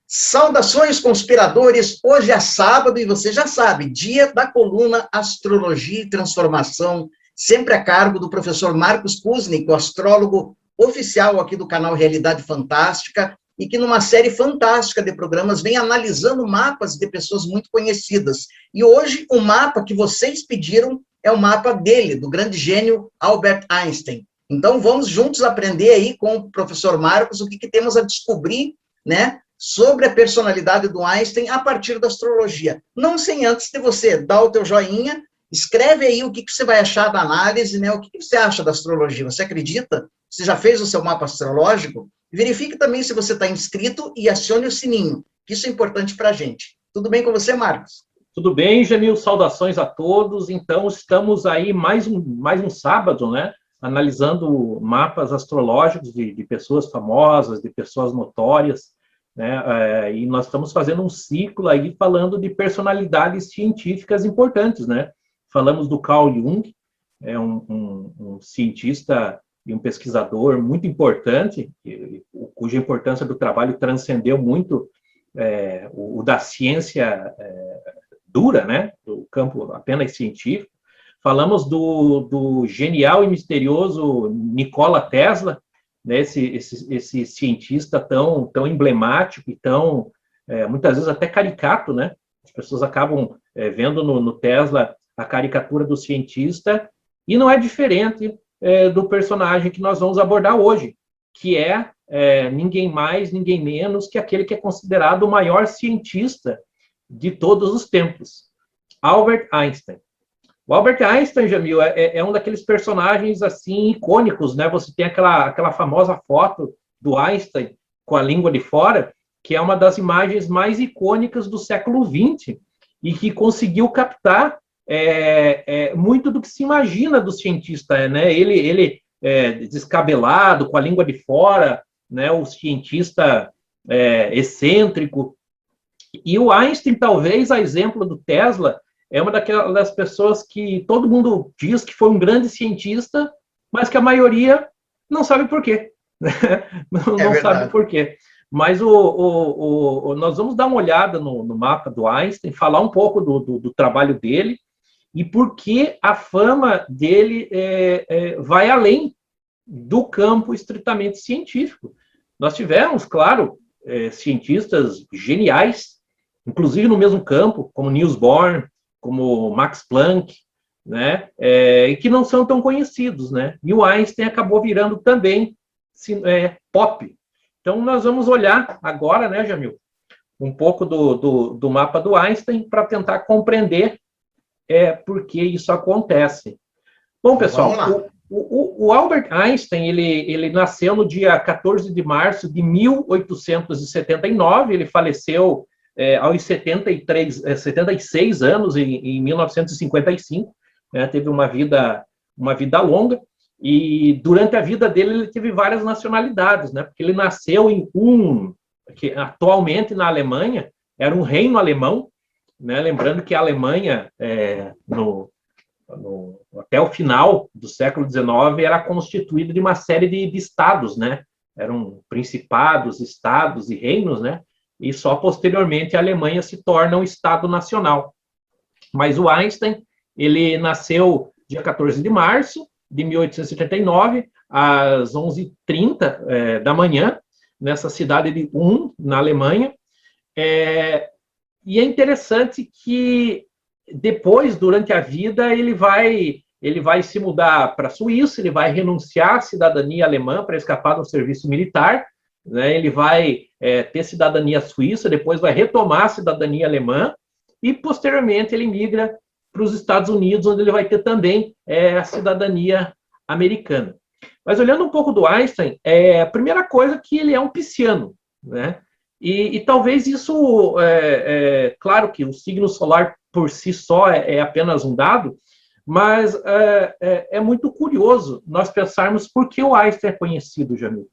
Saudações, conspiradores! Hoje é sábado e você já sabe, dia da coluna Astrologia e Transformação, sempre a cargo do professor Marcos Kuznick, o astrólogo oficial aqui do canal Realidade Fantástica, e que numa série fantástica de programas vem analisando mapas de pessoas muito conhecidas. E hoje o mapa que vocês pediram é o mapa dele, do grande gênio Albert Einstein. Então vamos juntos aprender aí com o professor Marcos o que temos a descobrir, né, sobre a personalidade do Einstein a partir da astrologia. Não sem antes de você dar o teu joinha, escreve aí o que você vai achar da análise, né? O que você acha da astrologia? Você acredita? Você já fez o seu mapa astrológico? Verifique também se você está inscrito e acione o sininho, que isso é importante para a gente. Tudo bem com você, Marcos? Tudo bem, Jamil? Saudações a todos. Então, estamos aí mais um sábado, né? Analisando mapas astrológicos de pessoas famosas, de pessoas notórias, né? E nós estamos fazendo um ciclo aí falando de personalidades científicas importantes, né? Falamos do Carl Jung, um cientista e um pesquisador muito importante, cuja importância do trabalho transcendeu muito o da ciência dura, né? Do campo apenas científico. Falamos do genial e misterioso Nikola Tesla, né, esse cientista tão emblemático e tão, muitas vezes até caricato, né? As pessoas acabam vendo no Tesla a caricatura do cientista, e não é diferente do personagem que nós vamos abordar hoje, que ninguém mais, ninguém menos que aquele que é considerado o maior cientista de todos os tempos, Albert Einstein. O Albert Einstein, Jamil, é um daqueles personagens assim icônicos, né? Você tem aquela famosa foto do Einstein com a língua de fora, que é uma das imagens mais icônicas do século XX e que conseguiu captar muito do que se imagina do cientista, né? Ele descabelado, com a língua de fora, né? O cientista excêntrico. E o Einstein, talvez, a exemplo do Tesla, é uma daquelas pessoas que todo mundo diz que foi um grande cientista, mas que a maioria não sabe por quê. Não sabe por quê. Mas nós vamos dar uma olhada no mapa do Einstein, falar um pouco do trabalho dele e por que a fama dele vai além do campo estritamente científico. Nós tivemos, claro, cientistas geniais, inclusive no mesmo campo, como Niels Bohr, como Max Planck, né, e que não são tão conhecidos, né? E o Einstein acabou virando também pop. Então, nós vamos olhar agora, né, Jamil, um pouco do mapa do Einstein para tentar compreender por que isso acontece. Bom, pessoal, o Albert Einstein, ele nasceu no dia 14 de março de 1879, ele faleceu aos 76 anos, em 1955, né, teve uma vida longa, e durante a vida dele ele teve várias nacionalidades, né, porque ele nasceu em que atualmente na Alemanha era um reino alemão, né, lembrando que a Alemanha, até o final do século XIX, era constituída de uma série de estados, né, eram principados, estados e reinos, né, e só posteriormente a Alemanha se torna um Estado nacional. Mas o Einstein, ele nasceu dia 14 de março de 1879, às 11h30 da manhã, nessa cidade de Ulm, na Alemanha. E é interessante que depois, durante a vida, ele vai se mudar para a Suíça, ele vai renunciar à cidadania alemã para escapar do serviço militar, né? Ele vai ter cidadania suíça, depois vai retomar a cidadania alemã e, posteriormente, ele migra para os Estados Unidos, onde ele vai ter também a cidadania americana. Mas olhando um pouco do Einstein, a primeira coisa é que ele é um pisciano, né? E talvez isso, claro que o signo solar por si só é apenas um dado, mas é muito curioso nós pensarmos por que o Einstein é conhecido, Jamil.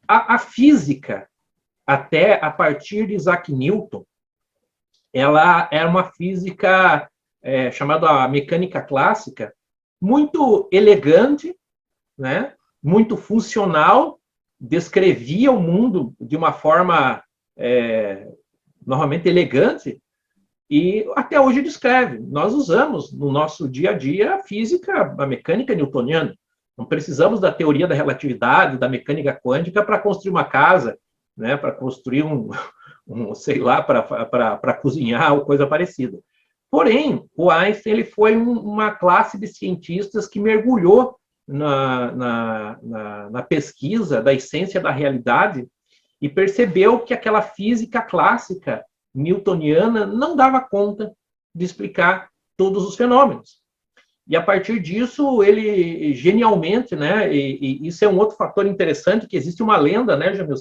A física, até a partir de Isaac Newton, ela era uma física chamada mecânica clássica, muito elegante, né? Muito funcional, descrevia o mundo de uma forma normalmente elegante, e até hoje descreve. Nós usamos no nosso dia a dia a física, a mecânica newtoniana. Não precisamos da teoria da relatividade, da mecânica quântica para construir uma casa, né? Para construir sei lá, para cozinhar ou coisa parecida. Porém, o Einstein ele foi uma classe de cientistas que mergulhou na pesquisa da essência da realidade e percebeu que aquela física clássica newtoniana não dava conta de explicar todos os fenômenos. E a partir disso, ele genialmente, né, e isso é um outro fator interessante, que existe uma lenda, né, Jamil,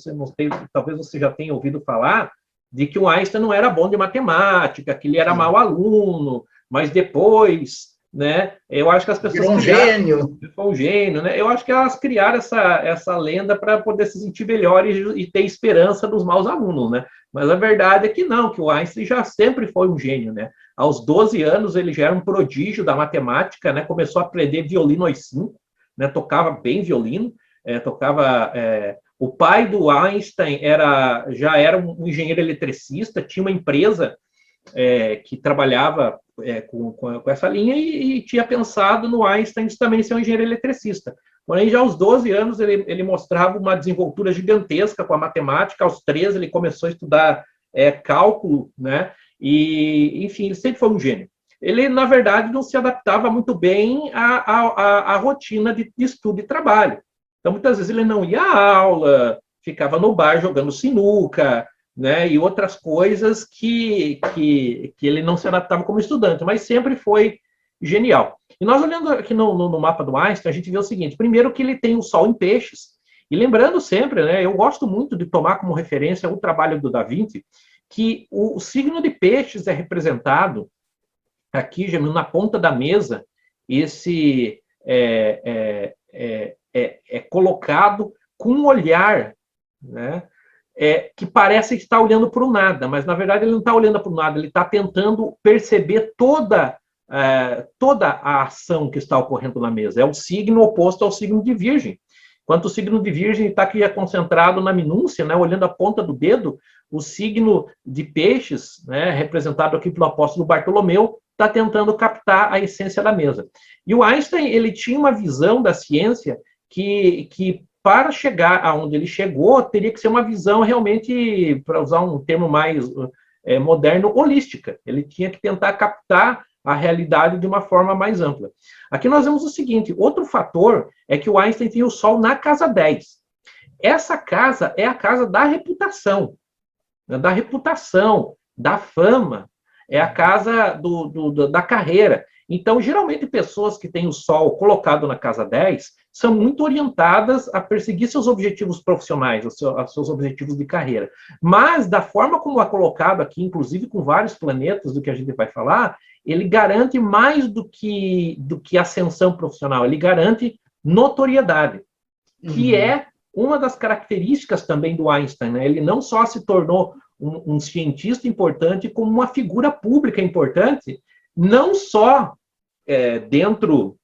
talvez você já tenha ouvido falar, de que o Einstein não era bom de matemática, que ele era mau aluno, mas depois, né, eu acho que as pessoas... Virou um gênio. Foi um gênio, né? Eu acho que elas criaram essa lenda para poder se sentir melhor e ter esperança dos maus alunos, né? Mas a verdade é que não, que o Einstein já sempre foi um gênio, né? Aos 12 anos ele já era um prodígio da matemática, né? Começou a aprender violino aos 5, né? Tocava bem violino, o pai do Einstein já era um engenheiro eletricista, tinha uma empresa que trabalhava com essa linha e tinha pensado no Einstein também ser um engenheiro eletricista. Porém, já aos 12 anos, ele mostrava uma desenvoltura gigantesca com a matemática. Aos 13, ele começou a estudar cálculo, né? E, enfim, ele sempre foi um gênio. Ele, na verdade, não se adaptava muito bem à rotina de estudo e trabalho. Então, muitas vezes, ele não ia à aula, ficava no bar jogando sinuca, né, e outras coisas que ele não se adaptava como estudante, mas sempre foi genial. E nós olhando aqui no mapa do Einstein, a gente vê o seguinte: primeiro que ele tem o Sol em peixes, e lembrando sempre, né, eu gosto muito de tomar como referência o trabalho do Da Vinci, que o signo de peixes é representado aqui, Jamil, na ponta da mesa, esse é colocado com um olhar, né, que parece que está olhando para o nada, mas na verdade ele não está olhando para o nada, ele está tentando perceber toda a ação que está ocorrendo na mesa. É o signo oposto ao signo de Virgem. Enquanto o signo de Virgem está aqui concentrado na minúcia, né, olhando a ponta do dedo, o signo de Peixes, né, representado aqui pelo apóstolo Bartolomeu, está tentando captar a essência da mesa. E o Einstein ele tinha uma visão da ciência que para chegar aonde ele chegou, teria que ser uma visão realmente, para usar um termo mais moderno, holística. Ele tinha que tentar captar a realidade de uma forma mais ampla. Aqui nós vemos o seguinte: outro fator é que o Einstein tem o Sol na casa 10. Essa casa é a casa da reputação, da fama, é a casa da carreira. Então, geralmente, pessoas que têm o Sol colocado na casa 10 são muito orientadas a perseguir seus objetivos profissionais, os seus objetivos de carreira. Mas, da forma como é colocado aqui, inclusive com vários planetas do que a gente vai falar, ele garante mais do que ascensão profissional, ele garante notoriedade, que é uma das características também do Einstein, né? Ele não só se tornou um cientista importante, como uma figura pública importante, não só dentro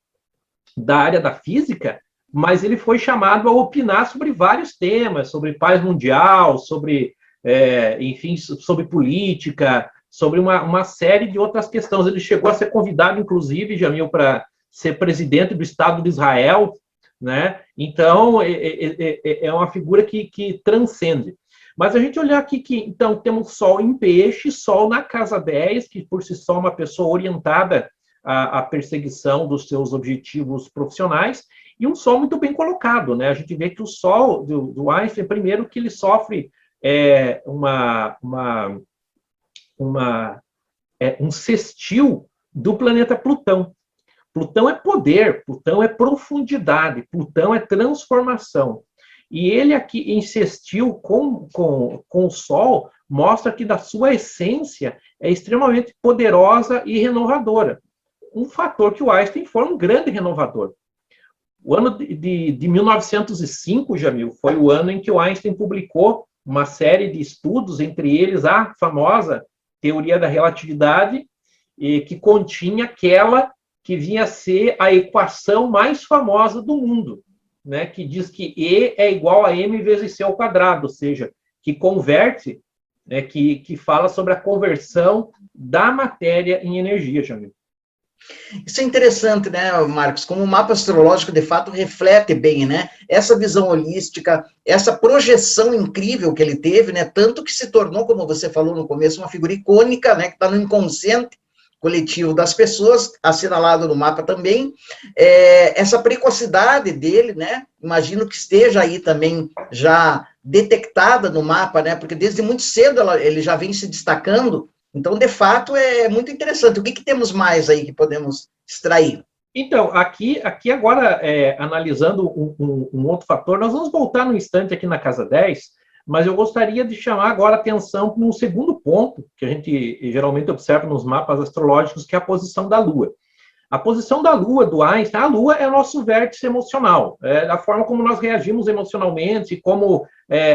da área da física, mas ele foi chamado a opinar sobre vários temas, sobre paz mundial, sobre, enfim, sobre política, sobre uma série de outras questões. Ele chegou a ser convidado, inclusive, Jamil, para ser presidente do Estado de Israel, né? Então, é uma figura que transcende. Mas a gente olhar aqui que, então, temos Sol em Peixe, Sol na casa 10, que por si só é uma pessoa orientada à perseguição dos seus objetivos profissionais, e um Sol muito bem colocado, né? A gente vê que o Sol do Einstein, primeiro, que ele sofre um sextil do planeta Plutão. Plutão é poder, Plutão é profundidade, Plutão é transformação. E ele aqui em sextil com o Sol mostra que da sua essência é extremamente poderosa e renovadora. Um fator que o Einstein foi um grande renovador. O ano de 1905, Jamil, foi o ano em que o Einstein publicou uma série de estudos, entre eles a famosa teoria da relatividade, que continha aquela que vinha a ser a equação mais famosa do mundo, né, que diz que E é igual a m vezes c ao quadrado, ou seja, que converte, né, que fala sobre a conversão da matéria em energia, Jamil. Isso é interessante, né, Marcos? Como o mapa astrológico, de fato, reflete bem, né? Essa visão holística, essa projeção incrível que ele teve, né? Tanto que se tornou, como você falou no começo, uma figura icônica, né? Que está no inconsciente coletivo das pessoas, assinalado no mapa também. Essa precocidade dele, né? Imagino que esteja aí também já detectada no mapa, né? Porque desde muito cedo ele já vem se destacando. Então, de fato, é muito interessante. O que temos mais aí que podemos extrair? Então, aqui agora, analisando um outro fator, nós vamos voltar no instante aqui na casa 10, mas eu gostaria de chamar agora a atenção para um segundo ponto, que a gente geralmente observa nos mapas astrológicos, que é a posição da Lua. A posição da Lua, do Einstein, a Lua é nosso vértice emocional, é a forma como nós reagimos emocionalmente, como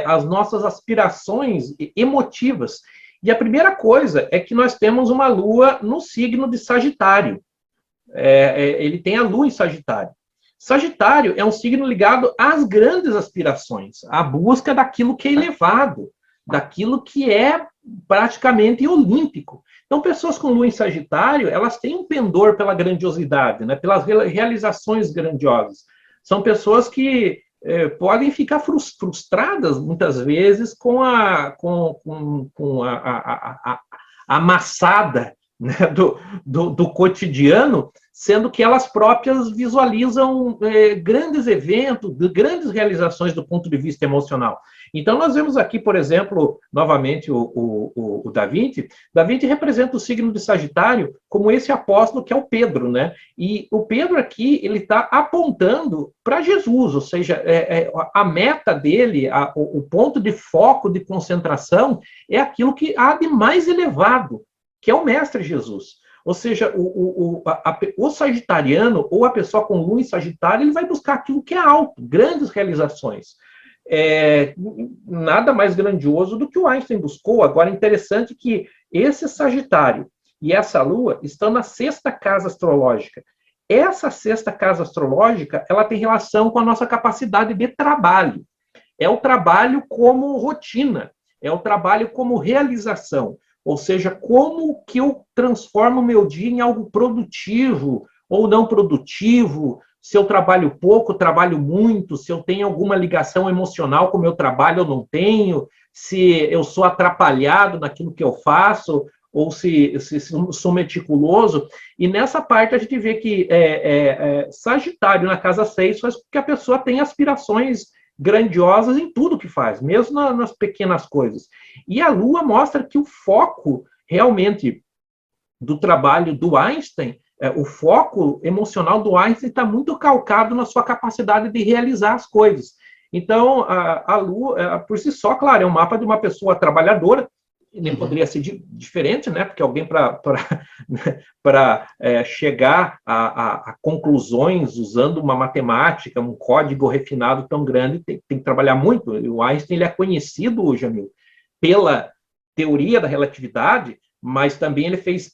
as nossas aspirações emotivas. E a primeira coisa é que nós temos uma Lua no signo de Sagitário. Ele tem a Lua em Sagitário. Sagitário é um signo ligado às grandes aspirações, à busca daquilo que é elevado, daquilo que é praticamente olímpico. Então, pessoas com Lua em Sagitário, elas têm um pendor pela grandiosidade, né, pelas realizações grandiosas. São pessoas que podem ficar frustradas, muitas vezes, com a amassada, né, do cotidiano, sendo que elas próprias visualizam grandes eventos, grandes realizações do ponto de vista emocional. Então, nós vemos aqui, por exemplo, novamente o Da Vinci. Da Vinci representa o signo de Sagitário como esse apóstolo que é o Pedro, né? E o Pedro aqui, ele está apontando para Jesus, ou seja, a meta dele, o ponto de foco, de concentração, é aquilo que há de mais elevado, que é o Mestre Jesus. Ou seja, o sagitariano, ou a pessoa com Lua em Sagitário, ele vai buscar aquilo que é alto, grandes realizações. Nada mais grandioso do que o Einstein buscou. Agora, interessante que esse Sagitário e essa Lua estão na sexta casa astrológica. Essa sexta casa astrológica, ela tem relação com a nossa capacidade de trabalho. É o trabalho como rotina, é o trabalho como realização. Ou seja, como que eu transformo o meu dia em algo produtivo ou não produtivo, se eu trabalho pouco, trabalho muito, se eu tenho alguma ligação emocional com o meu trabalho ou não tenho, se eu sou atrapalhado naquilo que eu faço, ou se sou meticuloso. E nessa parte a gente vê que Sagitário na casa 6 faz com que a pessoa tenha aspirações grandiosas em tudo que faz, mesmo nas pequenas coisas. E a Lua mostra que o foco realmente do trabalho do Einstein, o foco emocional do Einstein está muito calcado na sua capacidade de realizar as coisas. Então, a Lua, por si só, claro, é um mapa de uma pessoa trabalhadora, nem poderia ser diferente, né? Porque alguém para chegar a conclusões usando uma matemática, um código refinado tão grande, tem que trabalhar muito. O Einstein ele é conhecido, Jamil, pela teoria da relatividade, mas também ele fez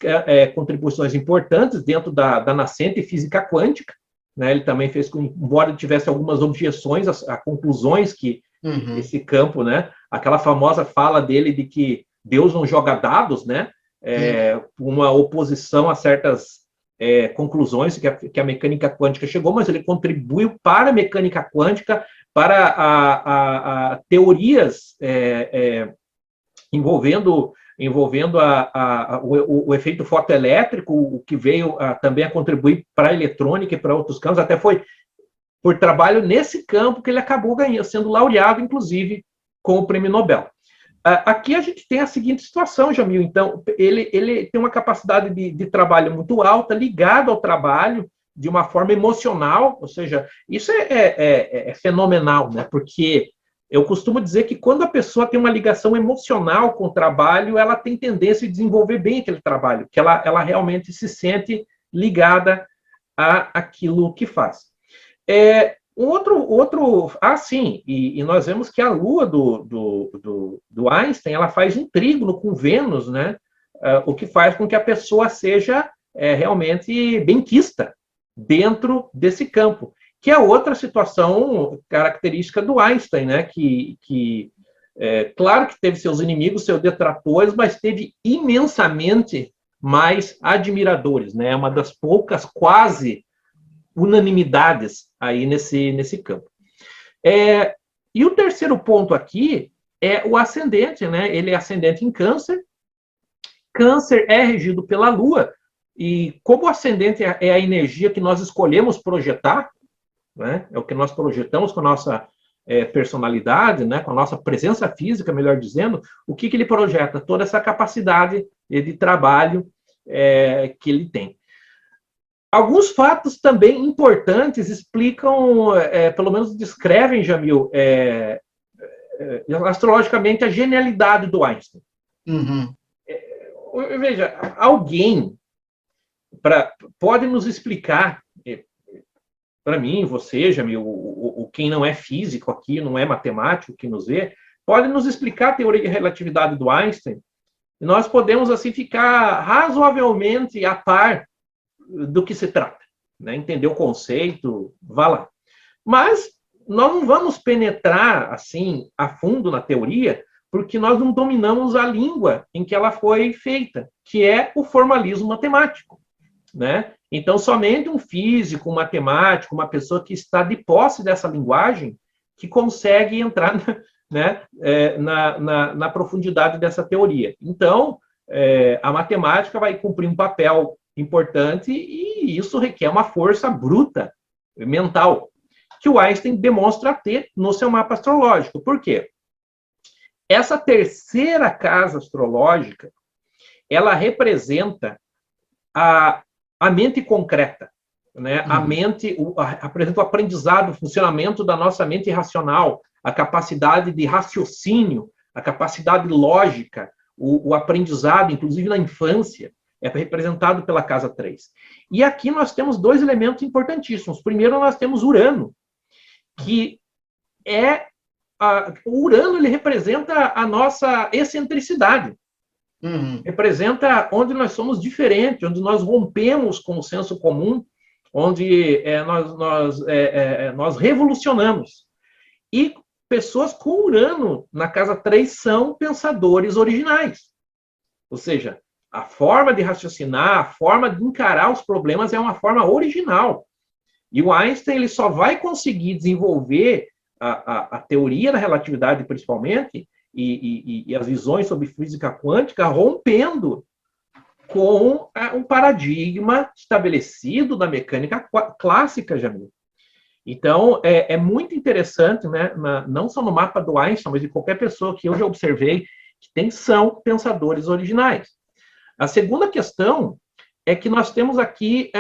contribuições importantes dentro da nascente física quântica, né? Ele também fez, embora ele tivesse algumas objeções a conclusões que esse campo, né? Aquela famosa fala dele de que Deus não joga dados, né? Uma oposição a certas conclusões que a mecânica quântica chegou, mas ele contribuiu para a mecânica quântica, para teorias envolvendo o efeito fotoelétrico, o que veio também a contribuir para a eletrônica e para outros campos. Até foi por trabalho nesse campo que ele acabou sendo laureado, inclusive, com o Prêmio Nobel. Aqui a gente tem a seguinte situação, Jamil. Então, ele tem uma capacidade de trabalho muito alta, ligado ao trabalho de uma forma emocional, ou seja, isso é fenomenal, né? Porque eu costumo dizer que quando a pessoa tem uma ligação emocional com o trabalho, ela tem tendência a desenvolver bem aquele trabalho, que ela realmente se sente ligada àquilo que faz. Sim, e nós vemos que a Lua do Einstein, ela faz um trígono com Vênus, né? o que faz com que a pessoa seja realmente benquista dentro desse campo, que é outra situação característica do Einstein, né? Claro que teve seus inimigos, seus detratores, mas teve imensamente mais admiradores, né? É uma das poucas quase unanimidades aí nesse campo. E o terceiro ponto aqui é o ascendente, né? Ele é ascendente em Câncer. Câncer é regido pela Lua, e como o ascendente é a energia que nós escolhemos projetar, né? É o que nós projetamos com a nossa personalidade, né? Com a nossa presença física, melhor dizendo, o que ele projeta? Toda essa capacidade de trabalho que ele tem. Alguns fatos também importantes explicam, pelo menos descrevem, Jamil, astrologicamente, a genialidade do Einstein. Uhum. Veja, alguém pode nos explicar, para mim, você, Jamil, quem não é físico aqui, não é matemático, que nos vê, pode nos explicar a teoria de relatividade do Einstein, e nós podemos, assim, ficar razoavelmente a par do que se trata, né? Entender o conceito, vá lá. Mas nós não vamos penetrar, assim, a fundo na teoria, porque nós não dominamos a língua em que ela foi feita, que é o formalismo matemático, né? Então, somente um físico, um matemático, uma pessoa que está de posse dessa linguagem, que consegue entrar, né, na profundidade dessa teoria. Então, a matemática vai cumprir um papel importante e isso requer uma força bruta, mental, que o Einstein demonstra ter no seu mapa astrológico. Por quê? Essa terceira casa astrológica, ela representa a mente concreta, né? A mente, apresenta o aprendizado, o funcionamento da nossa mente racional, a capacidade de raciocínio, a capacidade lógica, o aprendizado, inclusive na infância, é representado pela casa 3. E aqui nós temos dois elementos importantíssimos. Primeiro, nós temos Urano, que o Urano, ele representa a nossa excentricidade. Representa onde nós somos diferentes, onde nós rompemos com o senso comum, onde nós revolucionamos. E pessoas com Urano na casa 3 são pensadores originais. Ou seja, a forma de raciocinar, a forma de encarar os problemas é uma forma original. E o Einstein ele só vai conseguir desenvolver a teoria da relatividade, principalmente, e as visões sobre física quântica, rompendo com um paradigma estabelecido da mecânica clássica, Jamil. Então, é muito interessante, né, não só no mapa do Einstein, mas de qualquer pessoa que eu já observei, que são pensadores originais. A segunda questão é que nós temos aqui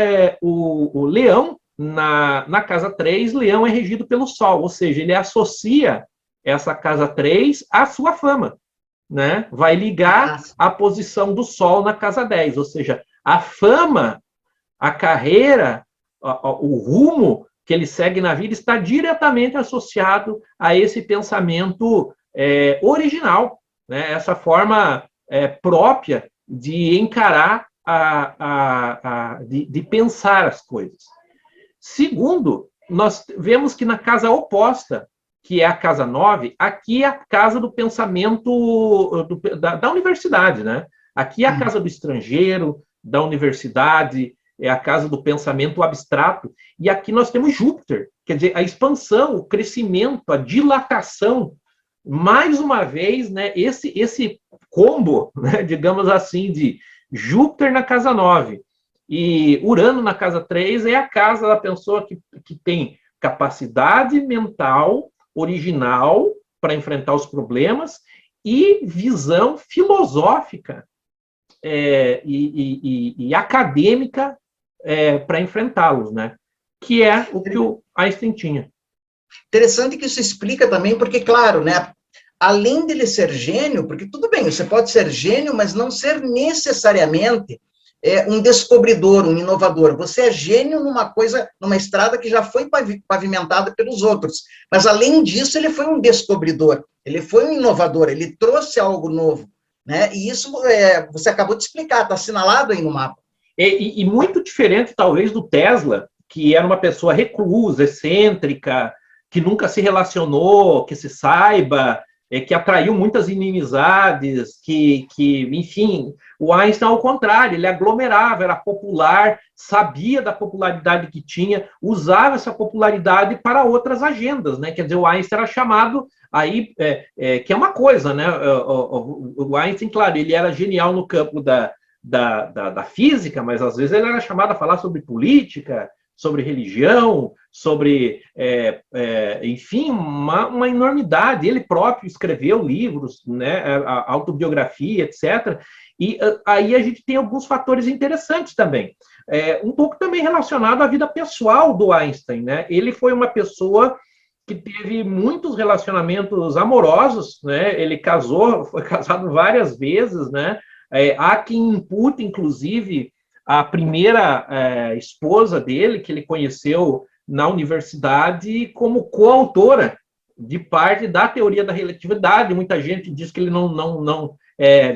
o Leão na casa 3, Leão é regido pelo Sol, ou seja, ele associa essa casa 3 à sua fama, né? Vai ligar a posição do Sol na casa 10, ou seja, a fama, a carreira, o rumo que ele segue na vida está diretamente associado a esse pensamento original, né? Essa forma própria de encarar, de pensar as coisas. Segundo, nós vemos que na casa oposta, que é a casa 9, aqui é a casa do pensamento da universidade, né? Aqui é a casa do estrangeiro, da universidade, é a casa do pensamento abstrato. E aqui nós temos Júpiter, quer dizer, a expansão, o crescimento, a dilatação. Mais uma vez, né, esse combo, né, digamos assim, de Júpiter na casa 9 e Urano na casa 3 é a casa da pessoa que tem capacidade mental original para enfrentar os problemas e visão filosófica e acadêmica para enfrentá-los, né? Que é o que o Einstein tinha. Interessante que isso explica também, porque, claro, né, além dele ser gênio, porque tudo bem, você pode ser gênio, mas não ser necessariamente um descobridor, um inovador. Você é gênio numa estrada que já foi pavimentada pelos outros. Mas, além disso, ele foi um descobridor, ele foi um inovador, ele trouxe algo novo. né? E isso você acabou de explicar, está assinalado aí no mapa. E muito diferente, talvez, do Tesla, que era uma pessoa reclusa, excêntrica, que nunca se relacionou, que se saiba, que atraiu muitas inimizades, enfim, o Einstein, ao contrário, ele aglomerava, era popular, sabia da popularidade que tinha, usava essa popularidade para outras agendas, né? Quer dizer, o Einstein era chamado aí, que é uma coisa, né? O Einstein, claro, ele era genial no campo da física, mas às vezes ele era chamado a falar sobre política, sobre religião, sobre, enfim, uma enormidade. Ele próprio escreveu livros, né, a autobiografia, etc. E aí a gente tem alguns fatores interessantes também. Um pouco também relacionado à vida pessoal do Einstein, né? Ele foi uma pessoa que teve muitos relacionamentos amorosos, né? Ele foi casado várias vezes, né? Há quem impute, inclusive, a primeira esposa dele, que ele conheceu na universidade, como coautora de parte da teoria da relatividade. Muita gente diz que ele não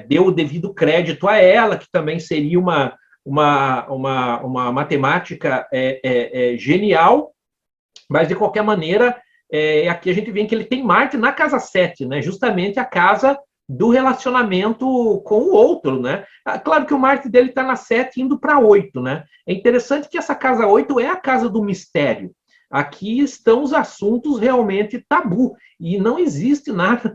deu o devido crédito a ela, que também seria uma matemática genial, mas, de qualquer maneira, aqui a gente vê que ele tem Marte na casa 7, né? Justamente a casa do relacionamento com o outro, né? Claro que o Marte dele está na 7 indo para 8, né? É interessante que essa casa 8 é a casa do mistério. Aqui estão os assuntos realmente tabu, e não existe nada,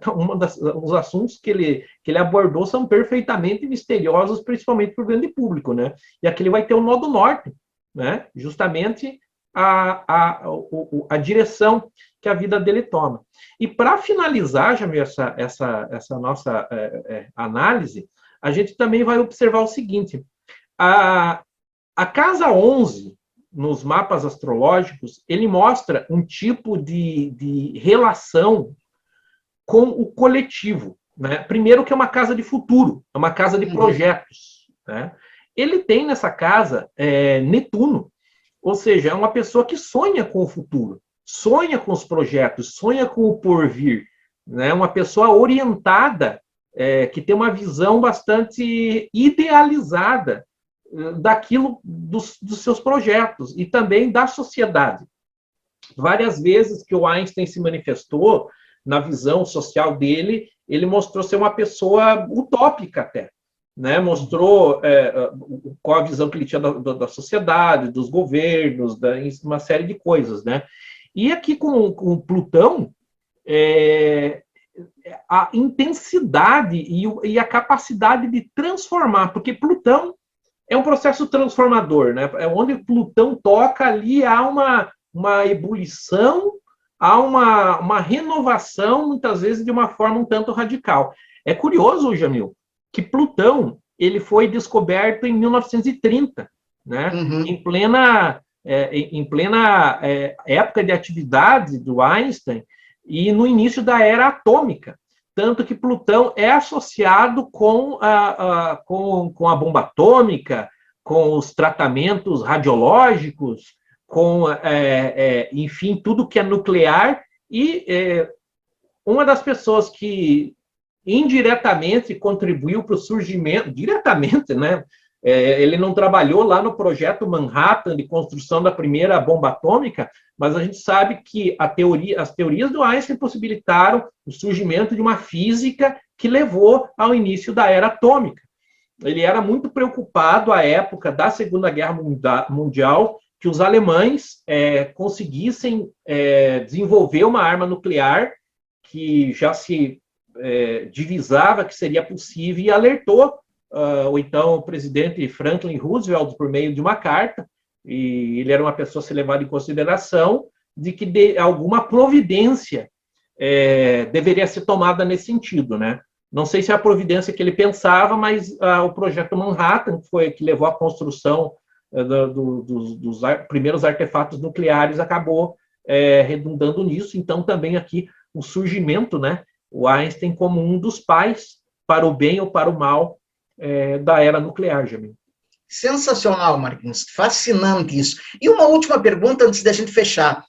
os assuntos que ele abordou são perfeitamente misteriosos, principalmente para o grande público, né? E aqui ele vai ter o nó do norte, né? Justamente a direção que a vida dele toma. E para finalizar, Jamil, essa nossa análise, a gente também vai observar o seguinte: a casa 11, nos mapas astrológicos, ele mostra um tipo de relação com o coletivo, né? Primeiro, que é uma casa de futuro, é uma casa de projetos, né? Ele tem nessa casa Netuno, ou seja, é uma pessoa que sonha com o futuro, sonha com os projetos, sonha com o porvir, né? Uma pessoa orientada, que tem uma visão bastante idealizada daquilo, dos seus projetos e também da sociedade. Várias vezes que o Einstein se manifestou na visão social dele, ele mostrou ser uma pessoa utópica até, né? Mostrou qual a visão que ele tinha da sociedade, dos governos, uma série de coisas, né? E aqui com Plutão, a intensidade e a capacidade de transformar, porque Plutão é um processo transformador, né? Onde Plutão toca, ali há uma ebulição, há uma renovação, muitas vezes de uma forma um tanto radical. É curioso, Jamil, que Plutão ele foi descoberto em 1930, né? Em plena época de atividade do Einstein e no início da era atômica. Tanto que Plutão é associado com a bomba atômica, com os tratamentos radiológicos, com, enfim, tudo que é nuclear. E uma das pessoas que indiretamente contribuiu para o surgimento, diretamente, né? Ele não trabalhou lá no projeto Manhattan de construção da primeira bomba atômica, mas a gente sabe que as teorias do Einstein possibilitaram o surgimento de uma física que levou ao início da era atômica. Ele era muito preocupado à época da Segunda Guerra Mundial que os alemães conseguissem desenvolver uma arma nuclear que já se divisava que seria possível, e alertou então o presidente Franklin Roosevelt por meio de uma carta, e ele era uma pessoa a ser levada em consideração, de que alguma providência deveria ser tomada nesse sentido, né? Não sei se é a providência que ele pensava, mas o projeto Manhattan, que levou à construção dos primeiros artefatos nucleares, acabou redundando nisso. Então, também aqui o surgimento, né? O Einstein como um dos pais, para o bem ou para o mal, da era nuclear, Jamil. Sensacional, Marquinhos. Fascinante isso. E uma última pergunta antes da gente fechar.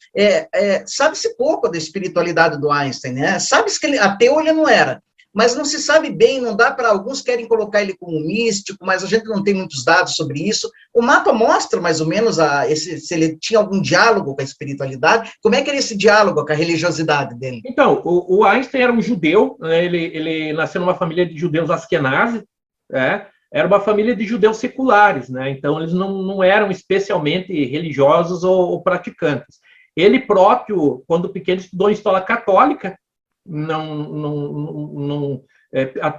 Sabe-se pouco da espiritualidade do Einstein, né? Sabe-se que ateu ele não era, mas não se sabe bem, não dá para, alguns querem colocar ele como místico, mas a gente não tem muitos dados sobre isso. O mapa mostra mais ou menos se ele tinha algum diálogo com a espiritualidade, como é que era esse diálogo com a religiosidade dele? Então, o Einstein era um judeu, né? Ele nasceu numa família de judeus askenazi, né? Era uma família de judeus seculares, né? Então eles não eram especialmente religiosos ou praticantes. Ele próprio, quando pequeno, estudou em escola católica,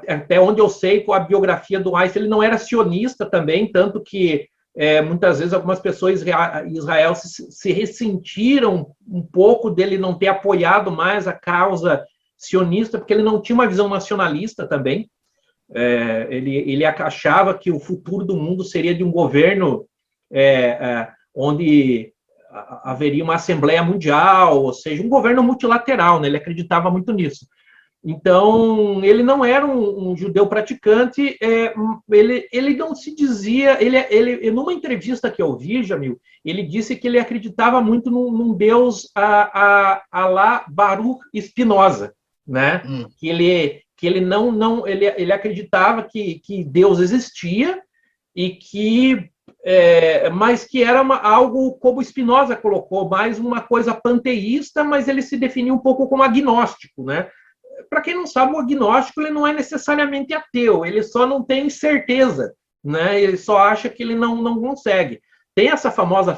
até onde eu sei, com a biografia do Einstein, ele não era sionista também, tanto que muitas vezes algumas pessoas em Israel se ressentiram um pouco dele não ter apoiado mais a causa sionista, porque ele não tinha uma visão nacionalista também. Ele achava que o futuro do mundo seria de um governo onde haveria uma Assembleia Mundial, ou seja, um governo multilateral, né? Ele acreditava muito nisso. Então, ele não era um judeu praticante, ele não se dizia, numa entrevista que eu vi, Jamil, ele disse que ele acreditava muito num Deus Alá Baruch Spinoza, né? Que ele acreditava que Deus existia e que mas que era algo, como Spinoza colocou, mais uma coisa panteísta, mas ele se definia um pouco como agnóstico, né? Para quem não sabe, o agnóstico ele não é necessariamente ateu, ele só não tem certeza, né? Ele só acha que ele não consegue. Tem essa famosa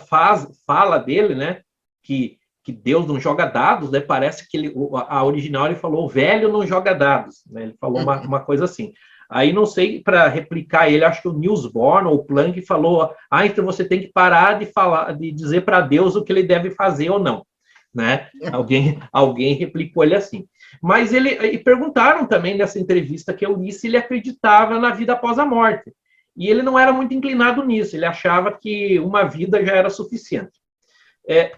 fala dele, né? Que Deus não joga dados, né? Parece que a original ele falou, velho não joga dados, né? Ele falou uma coisa assim. Aí não sei, para replicar ele, acho que o Niels Bohr ou o Planck falou, então você tem que parar de dizer para Deus o que ele deve fazer ou não, né? Alguém replicou ele assim. Mas e perguntaram também nessa entrevista que eu li se ele acreditava na vida após a morte. E ele não era muito inclinado nisso, ele achava que uma vida já era suficiente.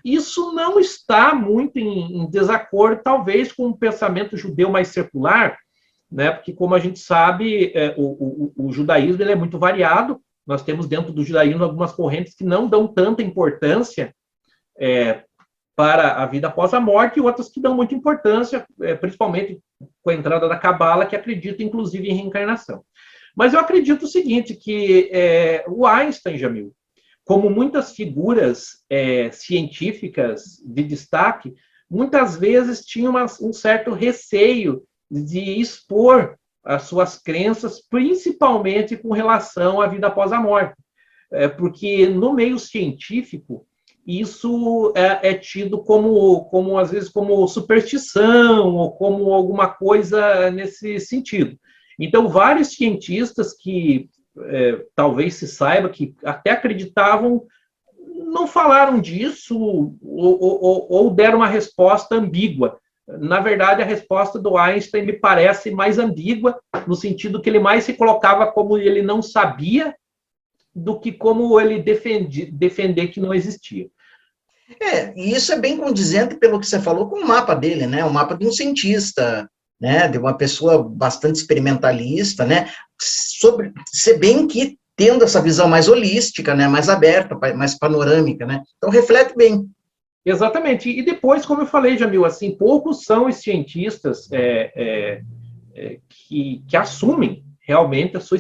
Isso não está muito em desacordo, talvez, com o pensamento judeu mais secular, né? Porque, como a gente sabe, o judaísmo ele é muito variado. Nós temos dentro do judaísmo algumas correntes que não dão tanta importância para a vida após a morte e outras que dão muita importância, principalmente com a entrada da Cabala, que acredita, inclusive, em reencarnação. Mas eu acredito o seguinte, que o Einstein, Jamil, como muitas figuras científicas de destaque, muitas vezes tinha um certo receio de expor as suas crenças, principalmente com relação à vida após a morte. Porque no meio científico, isso é tido como, às vezes, como superstição ou como alguma coisa nesse sentido. Então, vários cientistas que talvez se saiba que até acreditavam, não falaram disso ou deram uma resposta ambígua. Na verdade, a resposta do Einstein me parece mais ambígua, no sentido que ele mais se colocava como ele não sabia do que como ele defender que não existia. E isso é bem condizente pelo que você falou com o mapa dele, né? O mapa de um cientista, né? De uma pessoa bastante experimentalista, né? Se bem que tendo essa visão mais holística, né? Mais aberta, mais panorâmica, né? Então reflete bem. Exatamente. E depois, como eu falei, Jamil, assim, poucos são os cientistas que assumem realmente a sua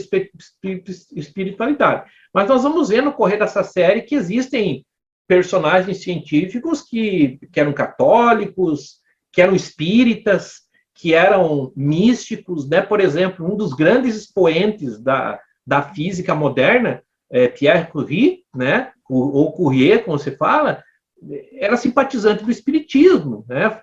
espiritualidade. Mas nós vamos ver no correr dessa série que existem personagens científicos que eram católicos, que eram espíritas, que eram místicos, né? Por exemplo, um dos grandes expoentes da física moderna, Pierre Curie, né? Ou Curie, como se fala, era simpatizante do espiritismo, né?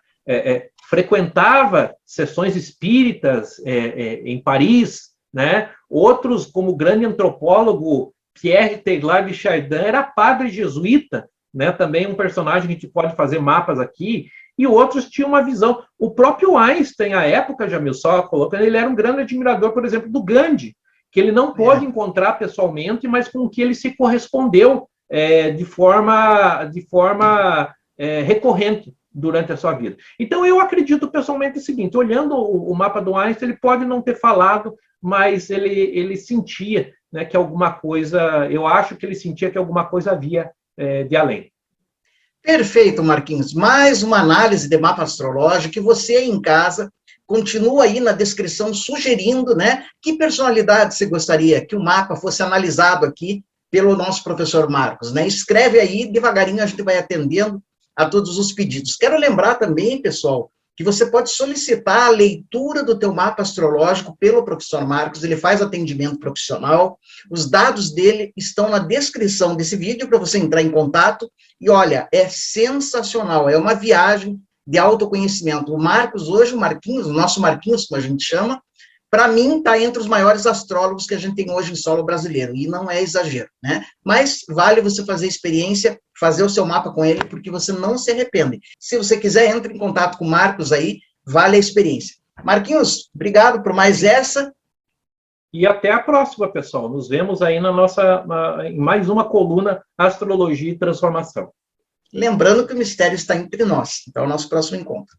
Frequentava sessões espíritas em Paris, né? Outros, como o grande antropólogo Pierre Teilhard de Chardin, era padre jesuíta, né? Também um personagem que a gente pode fazer mapas aqui, e outros tinham uma visão. O próprio Einstein, à época, Jamil, só colocando, ele era um grande admirador, por exemplo, do Gandhi, que ele não pôde encontrar pessoalmente, mas com que ele se correspondeu de forma recorrente durante a sua vida. Então, eu acredito pessoalmente o seguinte, olhando o mapa do Einstein, ele pode não ter falado, mas ele sentia, né, que alguma coisa, eu acho que ele sentia que alguma coisa havia de além. Perfeito, Marquinhos. Mais uma análise de mapa astrológico que você em casa continua aí na descrição sugerindo, né, que personalidade você gostaria que o mapa fosse analisado aqui pelo nosso professor Marcos, né? Escreve aí, devagarinho a gente vai atendendo a todos os pedidos. Quero lembrar também, pessoal, que você pode solicitar a leitura do teu mapa astrológico pelo professor Marcos, ele faz atendimento profissional, os dados dele estão na descrição desse vídeo para você entrar em contato, e olha, é sensacional, é uma viagem de autoconhecimento. O Marcos hoje, o Marquinhos, o nosso Marquinhos, como a gente chama, para mim, está entre os maiores astrólogos que a gente tem hoje em solo brasileiro, e não é exagero, né? Mas vale você fazer experiência, fazer o seu mapa com ele, porque você não se arrepende. Se você quiser, entre em contato com o Marcos aí, vale a experiência. Marquinhos, obrigado por mais essa. E até a próxima, pessoal. Nos vemos aí em mais uma coluna Astrologia e Transformação. Lembrando que o mistério está entre nós. Então, é o nosso próximo encontro.